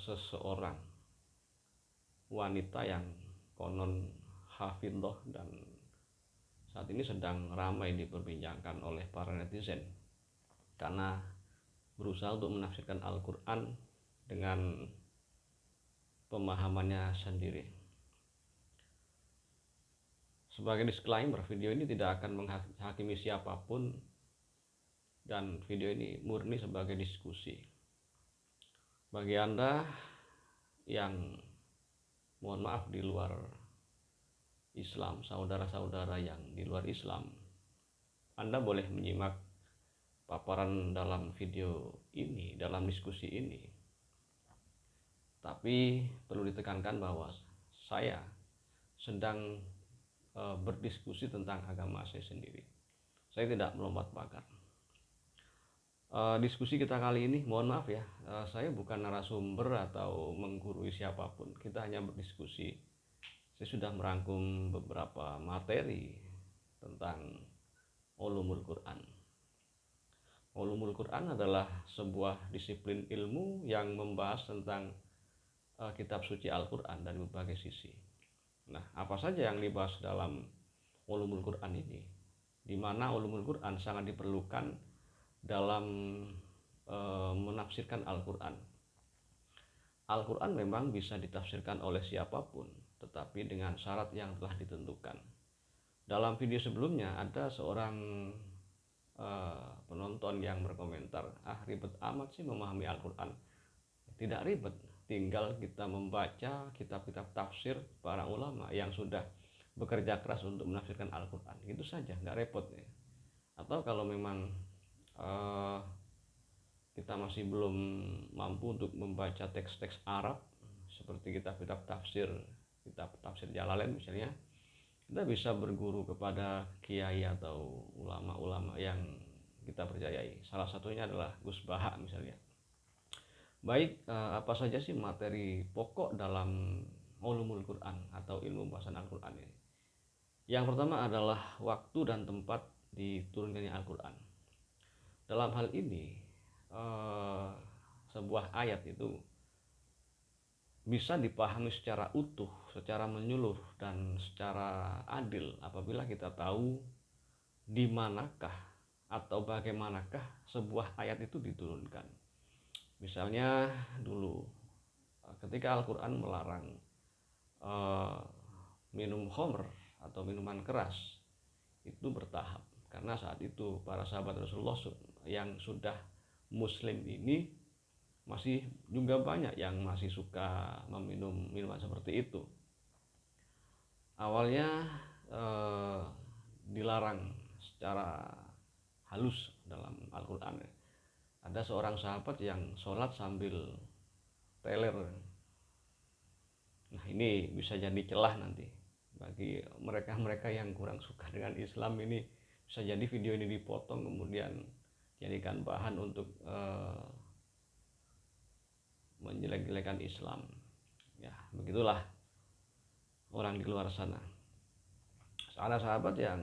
seseorang wanita yang konon hafidhah dan saat ini sedang ramai diperbincangkan oleh para netizen karena berusaha untuk menafsirkan Al-Quran dengan pemahamannya sendiri. Sebagai disclaimer, video ini tidak akan menghakimi siapapun dan video ini murni sebagai diskusi. Bagi Anda yang mohon maaf di luar Islam, saudara-saudara yang di luar Islam, Anda boleh menyimak paparan dalam video ini, dalam diskusi ini. Tapi perlu ditekankan bahwa saya sedang berdiskusi tentang agama saya sendiri. Saya tidak melompat pagar. Diskusi kita kali ini, mohon maaf ya, saya bukan narasumber atau menggurui siapapun. Kita hanya berdiskusi. Saya sudah merangkum beberapa materi tentang ulumul Quran. Ulumul Quran adalah sebuah disiplin ilmu yang membahas tentang kitab suci Al-Quran dari berbagai sisi. Nah, apa saja yang dibahas dalam ulumul Quran ini? Di mana ulumul Quran sangat diperlukan dalam menafsirkan Al-Quran. Al-Quran memang bisa ditafsirkan oleh siapapun, tetapi dengan syarat yang telah ditentukan. Dalam video sebelumnya ada seorang penonton yang berkomentar, ribet amat sih memahami Al-Quran. Tidak ribet, tinggal kita membaca kitab-kitab tafsir para ulama yang sudah bekerja keras untuk menafsirkan Al-Quran. Itu saja, nggak repot ya. Atau kalau memang kita masih belum mampu untuk membaca teks-teks Arab seperti kitab-kitab tafsir, kitab tafsir Jalalain misalnya, kita bisa berguru kepada kiai atau ulama-ulama yang kita percayai. Salah satunya adalah Gus Baha misalnya. Baik, apa saja sih materi pokok dalam ulumul Quran atau ilmu bahasan Al-Quran ini? Yang pertama adalah waktu dan tempat diturunkannya Al-Quran. Dalam hal ini, sebuah ayat itu bisa dipahami secara utuh, secara menyeluruh, dan secara adil apabila kita tahu di manakah atau bagaimanakah sebuah ayat itu diturunkan. Misalnya dulu ketika Al-Quran melarang minum khamr atau minuman keras, itu bertahap, karena saat itu para sahabat Rasulullah yang sudah muslim ini masih juga banyak yang masih suka meminum minuman seperti itu. Awalnya dilarang secara halus dalam Al-Quran. Ada seorang sahabat yang sholat sambil teler. Nah, ini bisa jadi celah nanti bagi mereka-mereka yang kurang suka dengan Islam. Ini bisa jadi video ini dipotong kemudian jadikan bahan untuk menjelek-jelekan Islam. Ya, begitulah orang di luar sana. Ada sahabat yang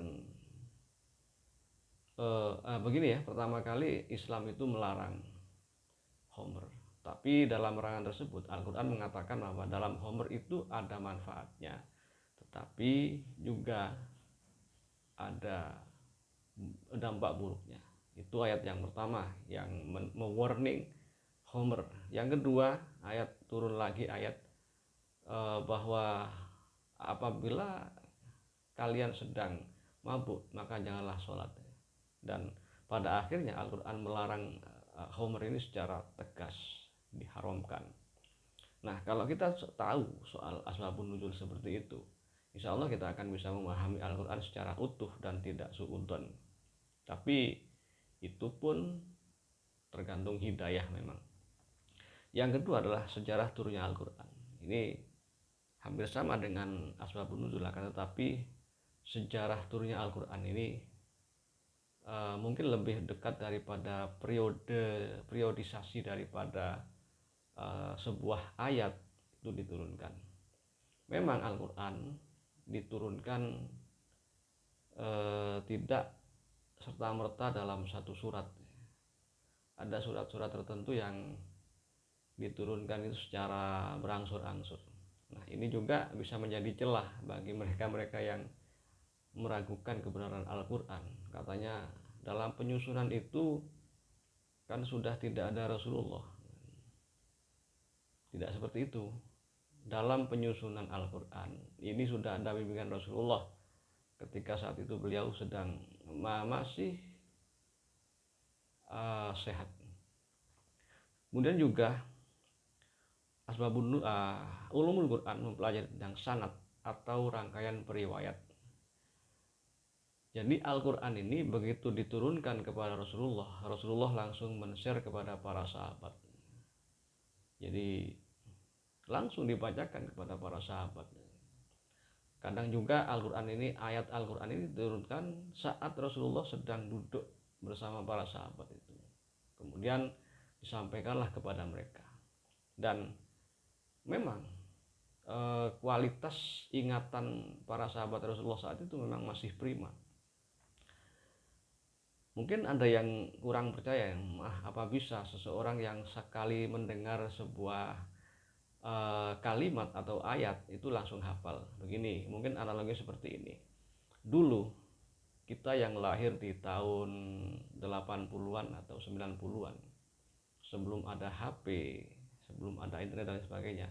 begini ya, pertama kali Islam itu melarang khamr, tapi dalam larangan tersebut Al-Quran mengatakan bahwa dalam khamr itu ada manfaatnya, tetapi juga ada dampak buruknya. Itu ayat yang pertama yang mewarning khamr. Yang kedua, ayat turun lagi ayat bahwa apabila kalian sedang mabuk maka janganlah sholat. Dan pada akhirnya Al-Quran melarang khamr ini secara tegas, diharamkan. Nah, kalau kita tahu soal asbabun nuzul seperti itu, insya Allah kita akan bisa memahami Al-Quran secara utuh dan tidak suudzon. Tapi itu pun tergantung hidayah memang. Yang kedua adalah sejarah turunnya Al-Quran. Ini hampir sama dengan asbabun nuzul, tetapi sejarah turunnya Al-Quran ini mungkin lebih dekat daripada periodisasi daripada sebuah ayat itu diturunkan. Memang Al-Quran diturunkan tidak serta-merta dalam satu surat. Ada surat-surat tertentu yang diturunkan itu secara berangsur-angsur. Nah, ini juga bisa menjadi celah bagi mereka-mereka yang meragukan kebenaran Al-Quran. Katanya dalam penyusunan itu kan sudah tidak ada Rasulullah. Tidak seperti itu. Dalam penyusunan Al-Quran ini sudah ada bimbingan Rasulullah ketika saat itu beliau sedang masih sehat. Kemudian juga ulumul Quran mempelajari tentang sanad atau rangkaian periwayat. Jadi Al-Quran ini begitu diturunkan kepada Rasulullah langsung men-share kepada para sahabat. Jadi langsung dibacakan kepada para sahabat. Kadang juga ayat Al-Quran ini diturunkan saat Rasulullah sedang duduk bersama para sahabat itu. Kemudian disampaikanlah kepada mereka. Dan memang kualitas ingatan para sahabat Rasulullah saat itu memang masih prima. Mungkin ada yang kurang percaya, apa bisa seseorang yang sekali mendengar sebuah kalimat atau ayat itu langsung hafal. Begini, mungkin analogi seperti ini. Dulu kita yang lahir di tahun 80-an atau 90-an, sebelum ada HP, sebelum ada internet dan sebagainya,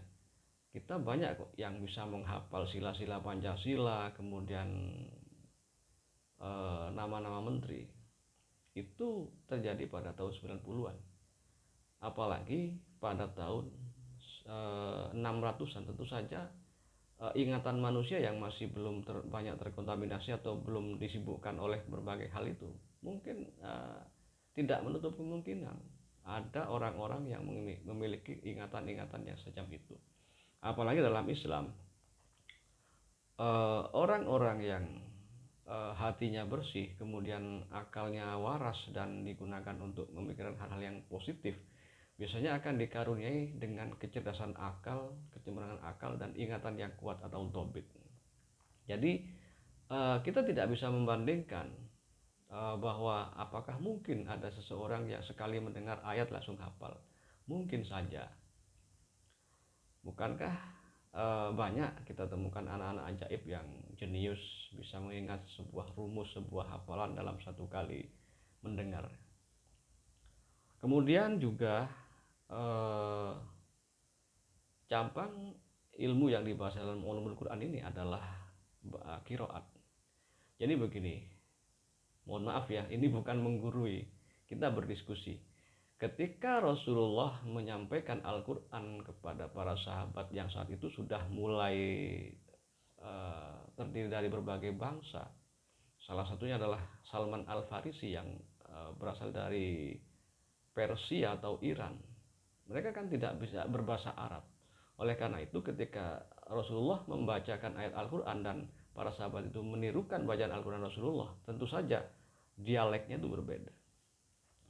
kita banyak kok yang bisa menghafal sila-sila Pancasila, kemudian nama-nama menteri. Itu terjadi pada tahun 90-an. Apalagi pada tahun 600-an, tentu saja ingatan manusia yang masih belum banyak terkontaminasi atau belum disibukkan oleh berbagai hal itu, mungkin tidak menutup kemungkinan ada orang-orang yang memiliki ingatan-ingatan yang sejam itu. Apalagi dalam Islam, orang-orang yang hatinya bersih, kemudian akalnya waras dan digunakan untuk memikirkan hal-hal yang positif, biasanya akan dikaruniai dengan kecerdasan akal, kecemerlangan akal, dan ingatan yang kuat atau dobit. Jadi kita tidak bisa membandingkan bahwa apakah mungkin ada seseorang yang sekali mendengar ayat langsung hafal. Mungkin saja. Bukankah banyak kita temukan anak-anak ajaib yang jenius, bisa mengingat sebuah rumus, sebuah hafalan dalam satu kali mendengar. Kemudian juga cabang ilmu yang dibahas dalam ulumul Quran ini adalah qiraat. Jadi begini, mohon maaf ya, ini bukan menggurui, kita berdiskusi. Ketika Rasulullah menyampaikan Al-Quran kepada para sahabat yang saat itu sudah mulai terdiri dari berbagai bangsa, salah satunya adalah Salman Al-Farisi yang berasal dari Persia atau Iran. Mereka kan tidak bisa berbahasa Arab. Oleh karena itu ketika Rasulullah membacakan ayat Al-Quran dan para sahabat itu menirukan bacaan Al-Quran Rasulullah, tentu saja dialeknya itu berbeda.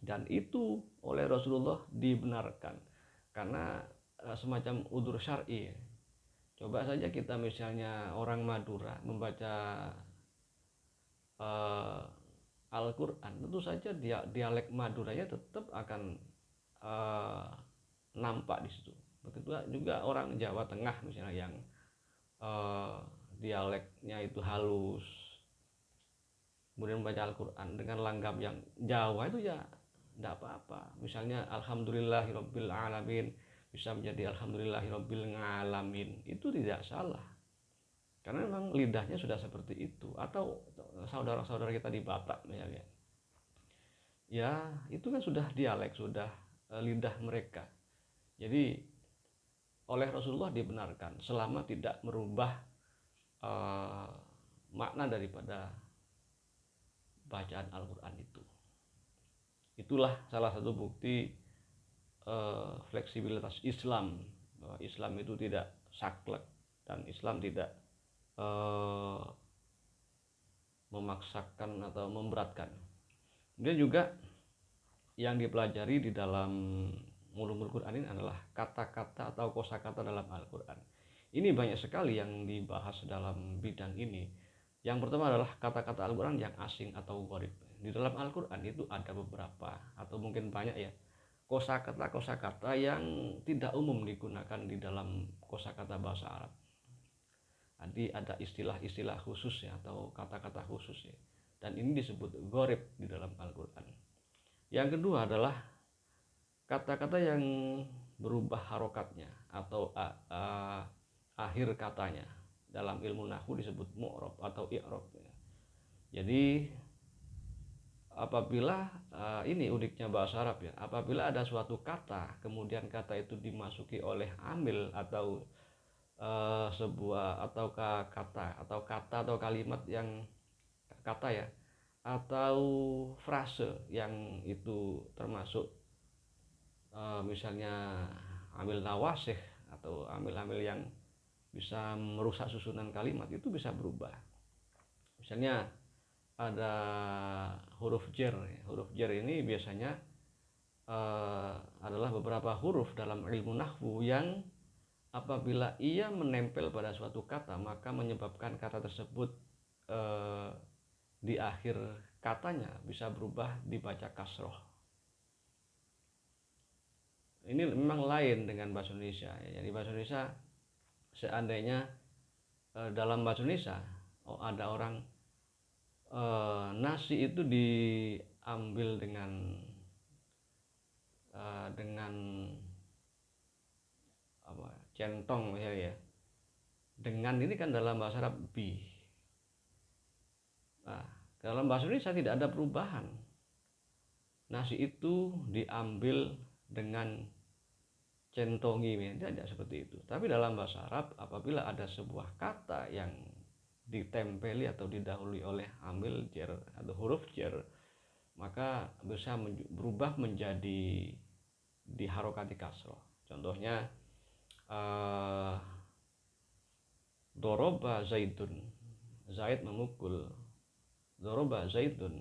Dan itu oleh Rasulullah dibenarkan karena semacam udzur syar'i. Coba saja kita misalnya orang Madura membaca Al-Quran, tentu saja dialek Maduranya tetap akan nampak di situ. Begitu juga orang Jawa Tengah misalnya yang dialeknya itu halus, kemudian membaca Al-Quran dengan langgam yang Jawa itu ya tidak apa-apa. Misalnya alhamdulillahirabbil alamin bisa menjadi alhamdulillahirabbil ngalamin, itu tidak salah karena memang lidahnya sudah seperti itu. Atau saudara-saudara kita di Batak misalnya, ya itu kan sudah dialek, sudah lidah mereka. Jadi oleh Rasulullah dibenarkan selama tidak merubah makna daripada bacaan Al-Quran itu. Itulah salah satu bukti fleksibilitas Islam, bahwa Islam itu tidak saklek dan Islam tidak memaksakan atau memberatkan. Kemudian juga yang dipelajari di dalam ulumul Quran ini adalah kata-kata atau kosakata dalam Al-Quran. Ini banyak sekali yang dibahas dalam bidang ini. Yang pertama adalah kata-kata Al-Quran yang asing atau gharib. Di dalam Al-Quran itu ada beberapa atau mungkin banyak ya kosakata yang tidak umum digunakan di dalam kosakata bahasa Arab. Jadi ada istilah-istilah khusus ya, atau kata-kata khusus ya. Dan ini disebut gharib di dalam Al-Quran. Yang kedua adalah kata-kata yang berubah harokatnya atau akhir katanya. Dalam ilmu nahwu disebut mu'rab atau i'rab ya. Jadi apabila ini uniknya bahasa Arab ya, apabila ada suatu kata kemudian kata itu dimasuki oleh amil atau sebuah kata atau kalimat yang kata ya, atau frase yang itu termasuk misalnya amil nawasih atau amil-amil yang bisa merusak susunan kalimat, itu bisa berubah. Misalnya ada huruf jar. Huruf jar ini biasanya adalah beberapa huruf dalam ilmu nahwu yang apabila ia menempel pada suatu kata maka menyebabkan kata tersebut di akhir katanya bisa berubah dibaca kasroh. Ini memang lain dengan bahasa Indonesia. Jadi bahasa Indonesia seandainya dalam bahasa Indonesia ada orang nasi itu diambil dengan apa, centong misalnya ya. Dengan ini kan dalam bahasa Arab bi. Nah, dalam bahasa Indonesia tidak ada perubahan. Nasi itu diambil dengan centongi, tidak seperti itu. Tapi dalam bahasa Arab apabila ada sebuah kata yang ditempeli atau didahului oleh amil jar atau huruf jar, maka bisa berubah menjadi diharokati kasroh. Contohnya doroba zaidun, Zaid memukul. Doroba zaidun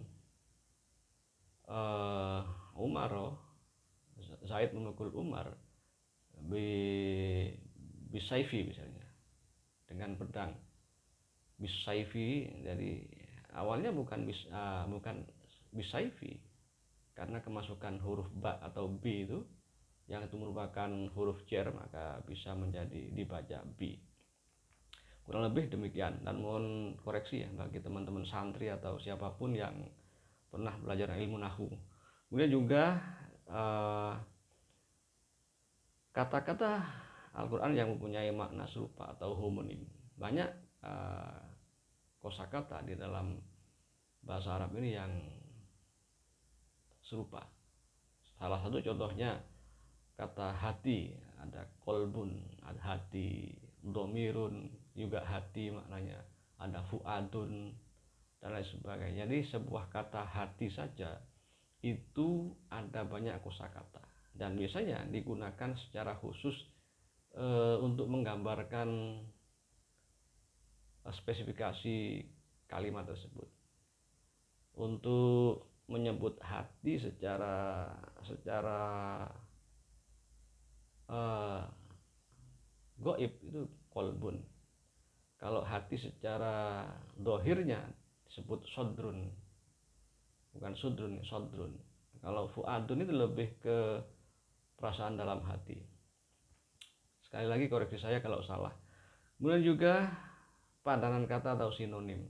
Umaro, Zaid memukul Umar bisaifi misalnya, dengan pedang. Bisaifi, jadi awalnya bukan bisaifi karena kemasukan huruf ba atau b itu yang itu merupakan huruf jar, maka bisa menjadi dibaca bi. Kurang lebih demikian, dan mohon koreksi ya bagi teman-teman santri atau siapapun yang pernah belajar ilmu nahwu. Kemudian juga kata-kata Al-Quran yang mempunyai makna serupa atau homonim. Banyak kosakata di dalam bahasa Arab ini yang serupa. Salah satu contohnya kata hati, ada kolbun, ada hati, domirun juga hati maknanya, ada fuadun dan lain sebagainya. Jadi sebuah kata hati saja itu ada banyak kosakata dan biasanya digunakan secara khusus untuk menggambarkan spesifikasi kalimat tersebut. Untuk menyebut hati secara goib itu kolbun. Kalau hati secara dohirnya disebut sodrun, bukan sudrun, sodrun. Kalau fuadun itu lebih ke perasaan dalam hati. Sekali lagi koreksi saya kalau salah. Kemudian juga padanan kata atau sinonim.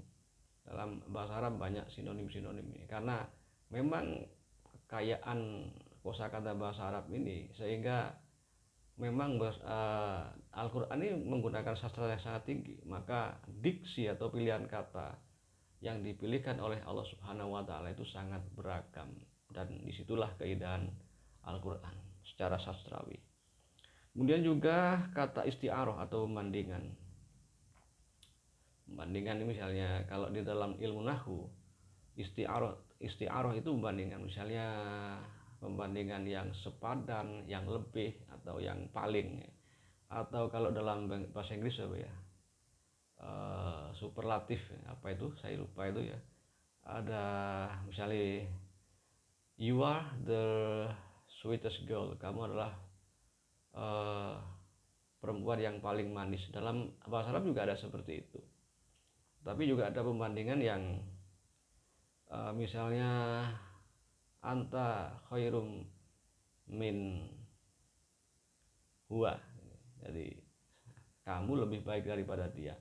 Dalam bahasa Arab banyak sinonim-sinonim ini karena memang kekayaan kosakata bahasa Arab ini, sehingga memang Al-Quran ini menggunakan sastra yang sangat tinggi, maka diksi atau pilihan kata yang dipilihkan oleh Allah Subhanahu wa Ta'ala itu sangat beragam, dan disitulah keindahan Al-Quran secara sastrawi. Kemudian juga kata isti'arah atau pembandingan. Pembandingan ini misalnya kalau di dalam ilmu nahwu, isti'arah itu pembandingan, misalnya pembandingan yang sepadan, yang lebih, atau yang paling. Atau kalau dalam bahasa Inggris apa ya, superlatif, apa itu saya lupa itu ya. Ada misalnya you are the sweetest girl, kamu adalah perempuan yang paling manis. Dalam bahasa Arab juga ada seperti itu. Tapi juga ada pembandingan yang misalnya anta khairum min huwa. Jadi kamu lebih baik daripada dia.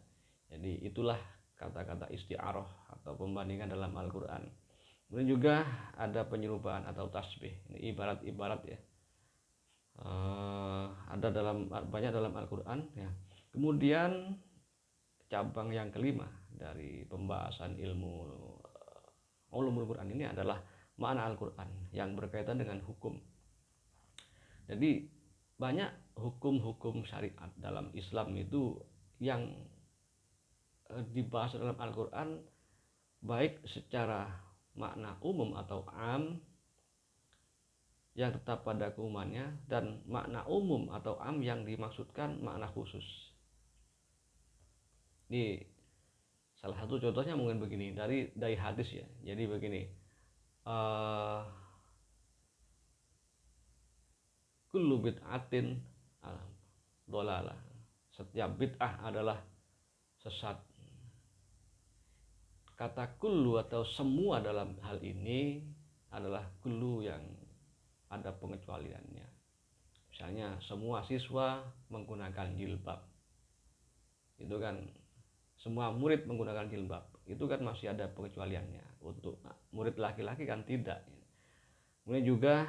Jadi itulah kata-kata isti'arah atau pembandingan dalam Al-Quran. Kemudian juga ada penyerupaan atau tasbih. Ini ibarat-ibarat ya. Ada banyak dalam Al-Quran ya. Kemudian cabang yang kelima dari pembahasan ilmu ulumul Quran ini adalah makna Al-Quran yang berkaitan dengan hukum. Jadi banyak hukum-hukum syariat dalam Islam itu yang dibahas dalam Al-Quran, baik secara makna umum atau am yang tetap pada keumumannya, dan makna umum atau am yang dimaksudkan makna khusus. Ini salah satu contohnya mungkin begini, dari hadis ya. Jadi begini, kullu bid'atin dolalah, setiap bid'ah adalah sesat. Kata kullu atau semua dalam hal ini adalah kullu yang ada pengecualiannya. Misalnya semua siswa menggunakan jilbab, itu kan semua murid menggunakan jilbab, itu kan masih ada pengecualiannya. Untuk murid laki-laki kan tidak. Kemudian juga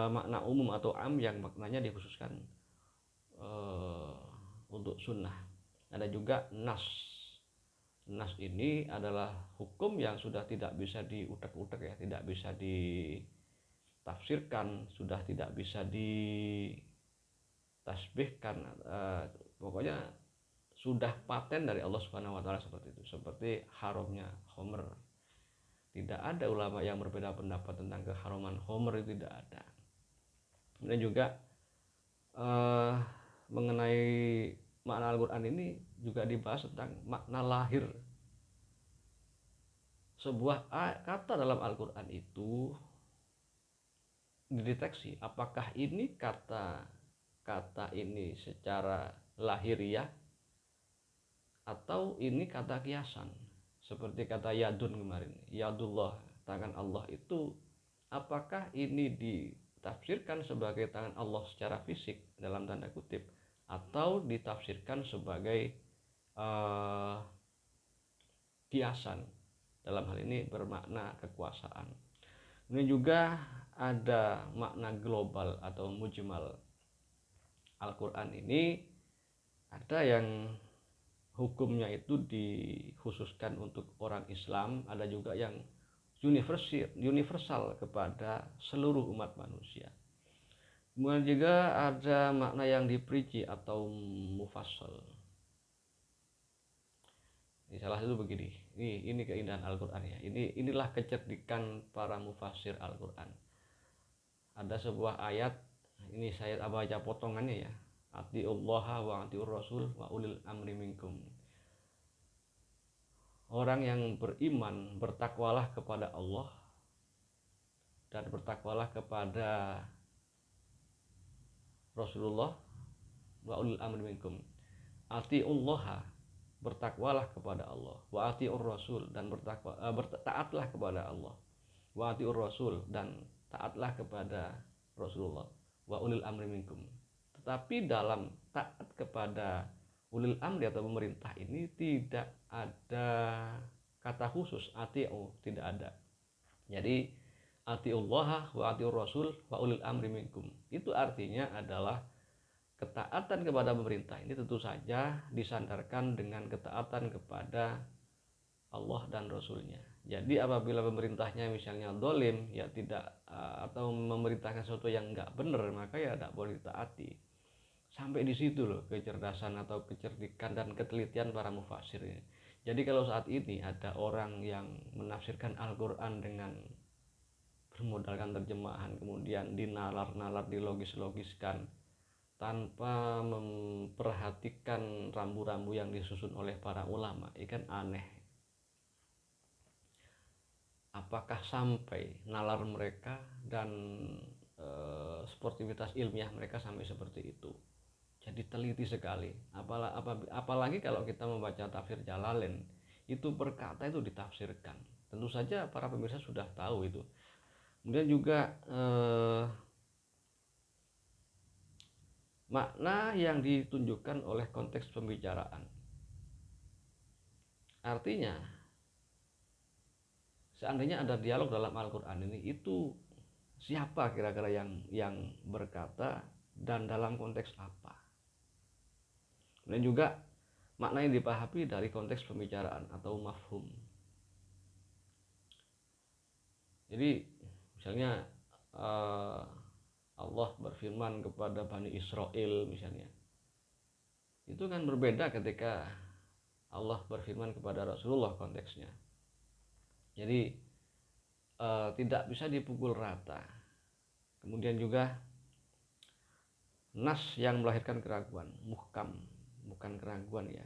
makna umum atau am yang maknanya dikhususkan untuk sunnah. Ada juga nas. Nas ini adalah hukum yang sudah tidak bisa diutak-utak ya, tidak bisa ditafsirkan, sudah tidak bisa ditasbihkan, pokoknya sudah paten dari Allah Subhanahu wa taala seperti itu. Seperti haramnya khamr. Tidak ada ulama yang berbeda pendapat tentang keharaman khamr, itu tidak ada. Kemudian juga mengenai makna Al-Quran ini juga dibahas tentang makna lahir. Sebuah kata dalam Al-Quran itu dideteksi apakah ini kata ini secara lahiriah atau ini kata kiasan. Seperti kata yadun kemarin, yadullah, tangan Allah itu, apakah ini ditafsirkan sebagai tangan Allah secara fisik dalam tanda kutip, atau ditafsirkan sebagai kiasan, dalam hal ini bermakna kekuasaan. Kemudian juga ada makna global atau mujmal. Al-Quran ini ada yang hukumnya itu dikhususkan untuk orang Islam, ada juga yang universal kepada seluruh umat manusia. Kemudian juga ada makna yang diperinci atau mufassal. Ini salah satu begini, ini keindahan Al-Quran ya. Inilah kecerdikan para mufassir Al-Quran. Ada sebuah ayat, ini saya baca potongannya ya. Atiullaha wa atiur rasul wa ulil amri minkum. Orang yang beriman bertakwalah kepada Allah dan bertakwalah kepada Rasulullah wa ulil amri minkum. Atiullaha, bertakwalah kepada Allah, wa atiur rasul, dan taatlah kepada Allah, wa atiur rasul, dan taatlah kepada Rasulullah, wa ulil amri minkum. Tetapi dalam taat kepada ulil amri atau pemerintah ini tidak ada kata khusus ati'u, tidak ada. Jadi atiullaha wa atiur rasul wa ulil amri minkum, itu artinya adalah ketaatan kepada pemerintah ini tentu saja disandarkan dengan ketaatan kepada Allah dan Rasulnya. Jadi apabila pemerintahnya misalnya dolim ya tidak, atau memerintahkan sesuatu yang enggak benar, maka ya tidak boleh ditaati. Sampai di situ loh kecerdasan atau kecerdikan dan ketelitian para mufassir ini. Jadi kalau saat ini ada orang yang menafsirkan Al-Quran dengan bermodalkan terjemahan, kemudian dinalar-nalar, dilogis-logiskan, tanpa memperhatikan rambu-rambu yang disusun oleh para ulama, ikan aneh. Apakah sampai nalar mereka dan sportivitas ilmiah mereka sampai seperti itu? Jadi teliti sekali. Apalagi kalau kita membaca tafsir Jalalain, itu per kata itu ditafsirkan. Tentu saja para pemirsa sudah tahu itu. Kemudian juga makna yang ditunjukkan oleh konteks pembicaraan. Artinya, seandainya ada dialog dalam Al-Quran ini, itu siapa kira-kira yang berkata dan dalam konteks apa. Dan juga makna yang dipahami dari konteks pembicaraan atau mafhum. Jadi misalnya Allah berfirman kepada Bani Israel misalnya, itu kan berbeda ketika Allah berfirman kepada Rasulullah konteksnya. Jadi tidak bisa dipukul rata. Kemudian juga nas yang melahirkan keraguan, muhkam, bukan keraguan ya,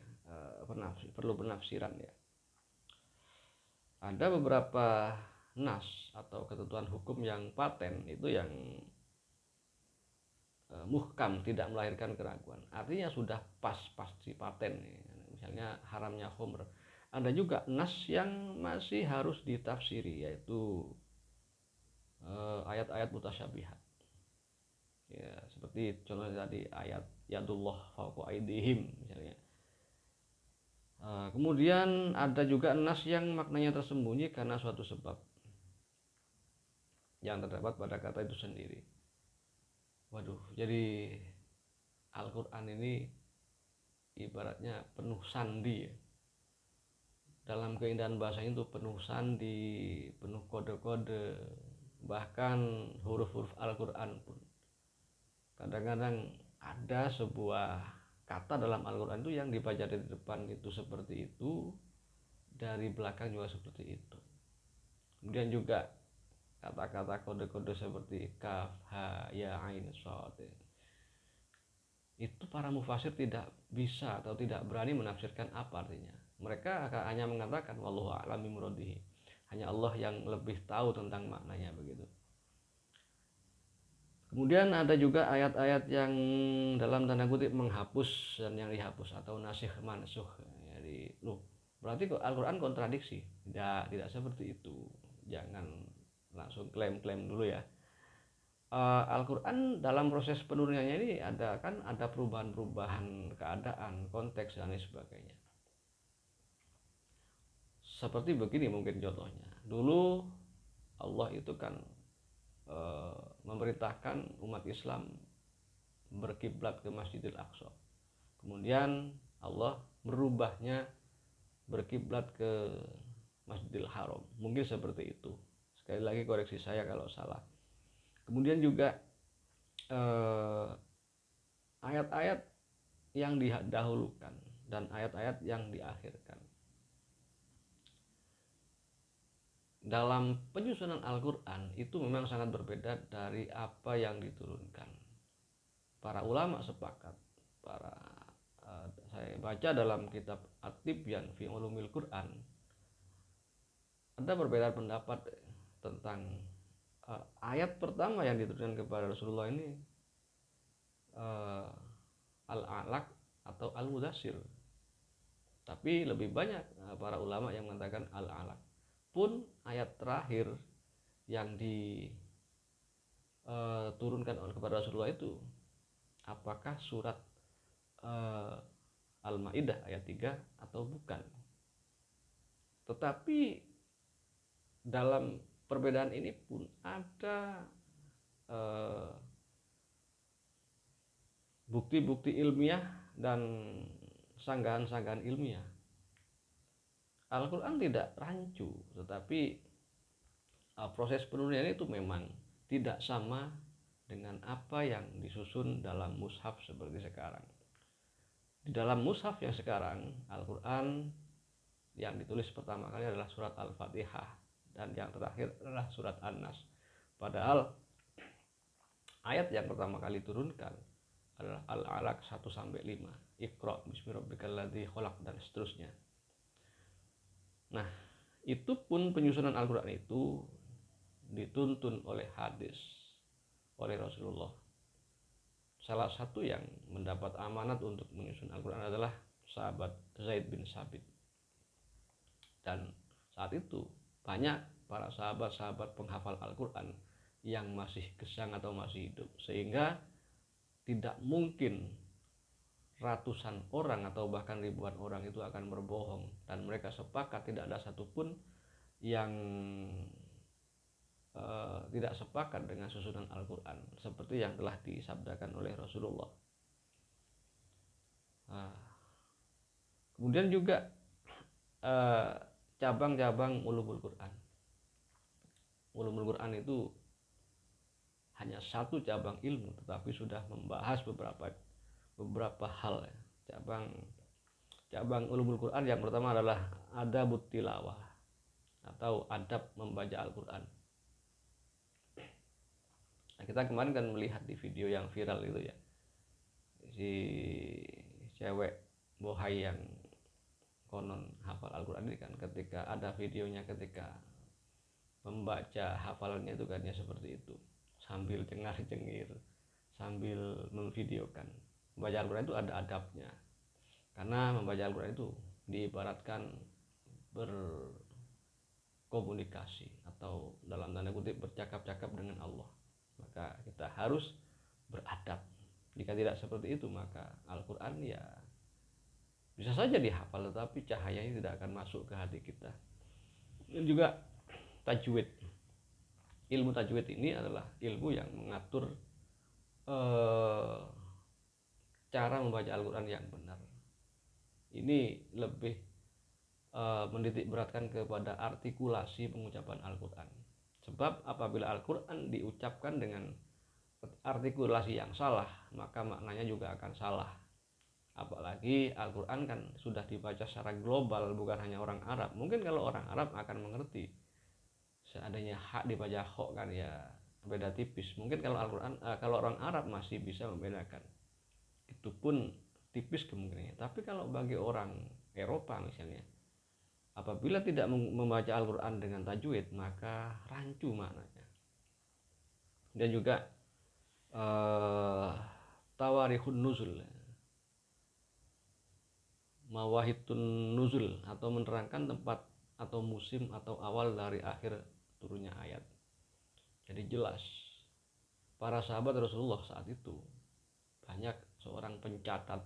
perlu penafsiran ya. Ada beberapa nas atau ketentuan hukum yang paten itu yang muhkam, tidak melahirkan keraguan, artinya sudah pasti paten. Misalnya haramnya khamr. Ada juga nas yang masih harus ditafsiri, yaitu ayat-ayat mutasyabihat ya, seperti contohnya tadi ayat yadullah fawqa aydihim misalnya. Kemudian ada juga nas yang maknanya tersembunyi karena suatu sebab yang terdapat pada kata itu sendiri. Waduh, jadi Al-Quran ini ibaratnya penuh sandi ya. Dalam keindahan bahasanya itu penuh sandi, penuh kode-kode, bahkan huruf-huruf Al-Quran pun. Kadang-kadang ada sebuah kata dalam Al-Quran itu yang dibaca dari depan itu seperti itu, dari belakang juga seperti itu. Kemudian juga kata-kata kode-kode seperti kaf, ha, ya, ain, shad. Itu para mufasir tidak bisa atau tidak berani menafsirkan apa artinya. Mereka hanya mengatakan wallahu a'lam bimuradihi. Hanya Allah yang lebih tahu tentang maknanya begitu. Kemudian ada juga ayat-ayat yang dalam tanda kutip menghapus dan yang dihapus atau nasikh mansukh. Jadi, berarti kok Al-Quran kontradiksi? Tidak seperti itu. Jangan langsung klaim-klaim dulu ya. Al-Quran dalam proses penurunannya ini ada perubahan-perubahan keadaan, konteks dan lain sebagainya. Seperti begini mungkin contohnya. Dulu Allah itu kan memerintahkan umat Islam berkiblat ke Masjidil Aqsa. Kemudian Allah merubahnya berkiblat ke Masjidil Haram. Mungkin seperti itu. Sekali lagi koreksi saya kalau salah. Kemudian juga ayat-ayat yang didahulukan dan ayat-ayat yang diakhirkan. Dalam penyusunan Al-Quran itu memang sangat berbeda dari apa yang diturunkan. Para ulama sepakat, saya baca dalam kitab At-Tibyan fi Ulumil Quran, ada perbedaan pendapat tentang ayat pertama yang diturunkan kepada Rasulullah ini Al-Alaq atau Al-Mudassir. Tapi lebih banyak para ulama yang mengatakan Al-Alaq. Pun ayat terakhir yang diturunkan kepada Rasulullah itu apakah surat Al-Maidah ayat 3 atau bukan. Tetapi dalam perbedaan ini pun ada bukti-bukti ilmiah dan sanggahan-sanggahan ilmiah. Al-Quran tidak rancu, tetapi proses penurunannya itu memang tidak sama dengan apa yang disusun dalam mushaf seperti sekarang. Di dalam mushaf yang sekarang, Al-Quran yang ditulis pertama kali adalah surat Al-Fatihah dan yang terakhir adalah surat An-Nas. Padahal ayat yang pertama kali turunkan adalah Al-Alaq 1-5, Iqra bismi rabbikal ladzi khalaq dan seterusnya. Nah, itu pun penyusunan Al-Quran itu dituntun oleh hadis, oleh Rasulullah. Salah satu yang mendapat amanat untuk menyusun Al-Quran adalah sahabat Zaid bin Sabit. Dan saat itu banyak para sahabat-sahabat penghafal Al-Quran yang masih gesang atau masih hidup. Sehingga tidak mungkin ratusan orang atau bahkan ribuan orang itu akan berbohong, dan mereka sepakat tidak ada satupun yang tidak sepakat dengan susunan Al-Quran seperti yang telah disabdakan oleh Rasulullah. Kemudian juga cabang-cabang ulumul Quran. Ulumul Quran itu hanya satu cabang ilmu, tetapi sudah membahas beberapa hal ya. Cabang ulumul Quran yang pertama adalah adabut tilawah atau adab membaca Al-Quran. Nah, kita kemarin kan melihat di video yang viral itu ya, si cewek bohai yang konon hafal Al-Quran ini kan, ketika ada videonya ketika membaca hafalannya itu kan ya seperti itu, sambil cengar-cengir, sambil memvideokan. Membaca Al-Quran itu ada adabnya, karena membaca Al-Quran itu diibaratkan berkomunikasi atau dalam tanda kutip bercakap-cakap dengan Allah. Maka kita harus beradab. Jika tidak seperti itu, maka Al-Quran ya bisa saja dihafal, tetapi cahayanya tidak akan masuk ke hati kita. Dan juga tajwid. Ilmu tajwid ini adalah ilmu yang mengatur cara membaca Al-Quran yang benar. Ini lebih menitik beratkan kepada artikulasi pengucapan Al-Quran. Sebab apabila Al-Quran diucapkan dengan artikulasi yang salah, maka maknanya juga akan salah. Apalagi Al-Quran kan sudah dibaca secara global, bukan hanya orang Arab. Mungkin kalau orang Arab akan mengerti, seandainya hak dibaca ho kan ya beda tipis. Mungkin kalau Al-Quran, kalau orang Arab masih bisa membedakan, itu pun tipis kemungkinannya. Tapi kalau bagi orang Eropa misalnya, apabila tidak membaca Al-Quran dengan tajwid, maka rancu maknanya. Dan juga tawarihun nuzul, mawahitun nuzul, atau menerangkan tempat atau musim atau awal dari akhir turunnya ayat. Jadi jelas para sahabat Rasulullah saat itu banyak seorang pencatat.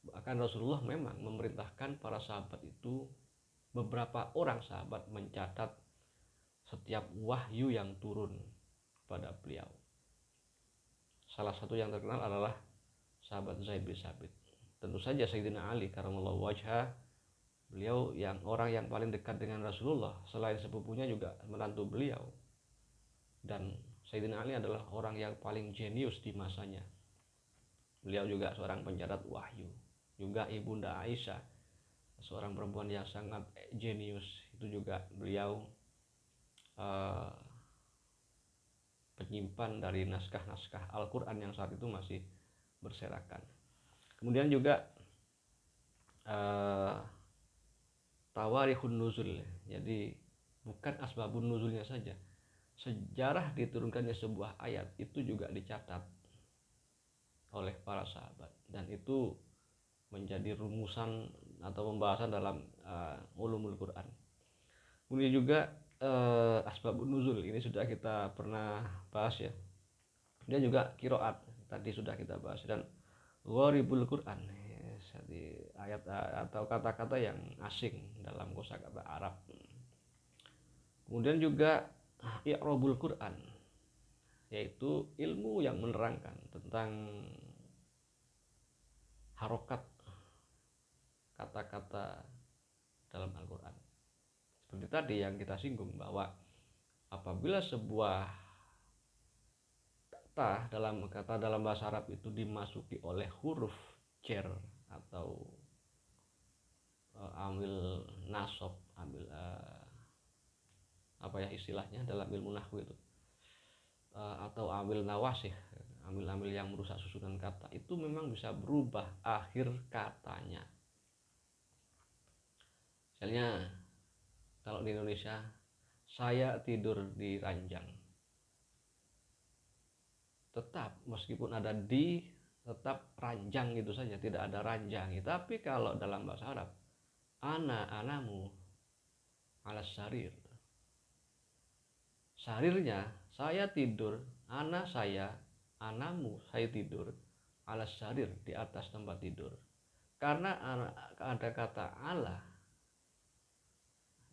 Bahkan Rasulullah memang memerintahkan para sahabat itu, beberapa orang sahabat mencatat setiap wahyu yang turun pada beliau. Salah satu yang terkenal adalah sahabat Zaid bin Sabit. Tentu saja Sayyidina Ali karramallahu wajhah, beliau yang orang yang paling dekat dengan Rasulullah, selain sepupunya juga menantu beliau. Dan Sayyidina Ali adalah orang yang paling jenius di masanya. Beliau juga seorang pencatat wahyu. Juga Ibunda Aisyah, seorang perempuan yang sangat jenius, itu juga beliau penyimpan dari naskah-naskah Al-Quran yang saat itu masih berserakan. Kemudian juga tawarihun nuzul, jadi bukan asbabun nuzulnya saja, sejarah diturunkannya sebuah ayat itu juga dicatat oleh para sahabat, dan itu menjadi rumusan atau pembahasan dalam ulumul Quran. Kemudian juga asbabun nuzul ini sudah kita pernah bahas ya. Dan juga kiroat tadi sudah kita bahas, dan gharibul Quran, jadi ayat atau kata-kata yang asing dalam kosakata Arab. Kemudian juga i'rabul Quran, yaitu ilmu yang menerangkan tentang harokat kata-kata dalam Al-Quran. Seperti tadi yang kita singgung, bahwa apabila sebuah kata dalam bahasa Arab itu dimasuki oleh huruf jar atau amil nasab, amil apa ya istilahnya dalam ilmu nahwu itu, atau amil nawasih, amil-amil yang merusak susunan kata, itu memang bisa berubah akhir katanya. Misalnya kalau di Indonesia, saya tidur di ranjang, tetap meskipun ada di, tetap ranjang itu saja, tidak ada ranjangi. Tapi kalau dalam bahasa Arab, anamu alas sarir, sarirnya saya tidur, saya anamu, saya tidur, ala sarir, di atas tempat tidur. Karena ada kata ala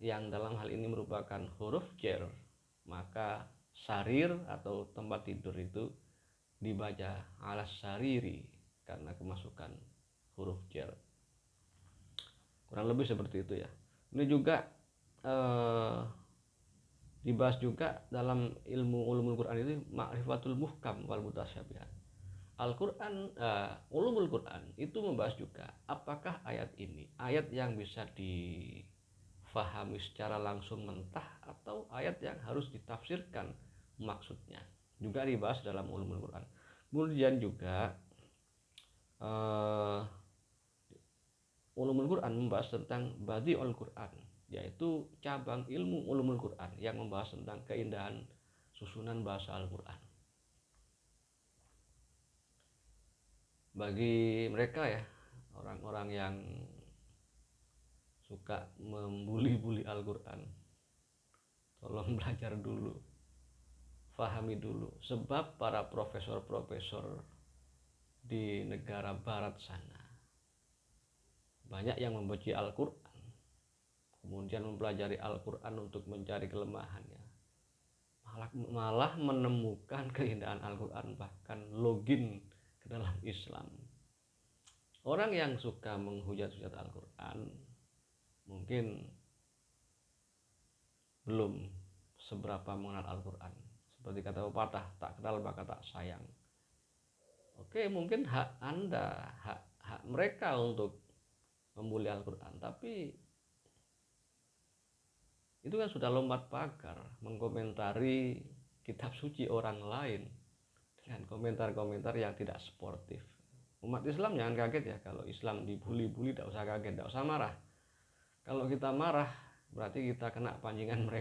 yang dalam hal ini merupakan huruf jar, maka sarir atau tempat tidur itu dibaca ala sariri karena kemasukan huruf jar. Kurang lebih seperti itu ya. Ini juga dibahas juga dalam ilmu ulumul Quran itu ma'rifatul muhkam wal mutasyabihat. Al-Quran, ulumul Quran itu membahas juga apakah ayat ini ayat yang bisa difahami secara langsung mentah atau ayat yang harus ditafsirkan maksudnya, juga dibahas dalam ulumul Quran. Kemudian juga ulumul Quran membahas tentang badi'ul Quran, yaitu cabang ilmu ulumul Quran yang membahas tentang keindahan susunan bahasa Al-Quran. Bagi mereka ya, orang-orang yang suka membuli-buli Al-Quran, tolong belajar dulu, pahami dulu, sebab para profesor-profesor di negara barat sana banyak yang membenci Al-Quran, kemudian mempelajari Al-Quran untuk mencari kelemahannya, malah menemukan keindahan Al-Quran, bahkan login ke dalam Islam. Orang yang suka menghujat-hujat Al-Quran mungkin belum seberapa mengenal Al-Quran. Seperti kata pepatah, tak kenal maka tak sayang. Oke, mungkin hak Anda, hak mereka untuk membuli Al-Quran, tapi itu kan sudah lompat pagar mengkomentari kitab suci orang lain dengan komentar-komentar yang tidak sportif. Umat Islam jangan kaget ya kalau Islam dibuli-buli, tidak usah kaget, tidak usah marah. Kalau kita marah berarti kita kena pancingan mereka.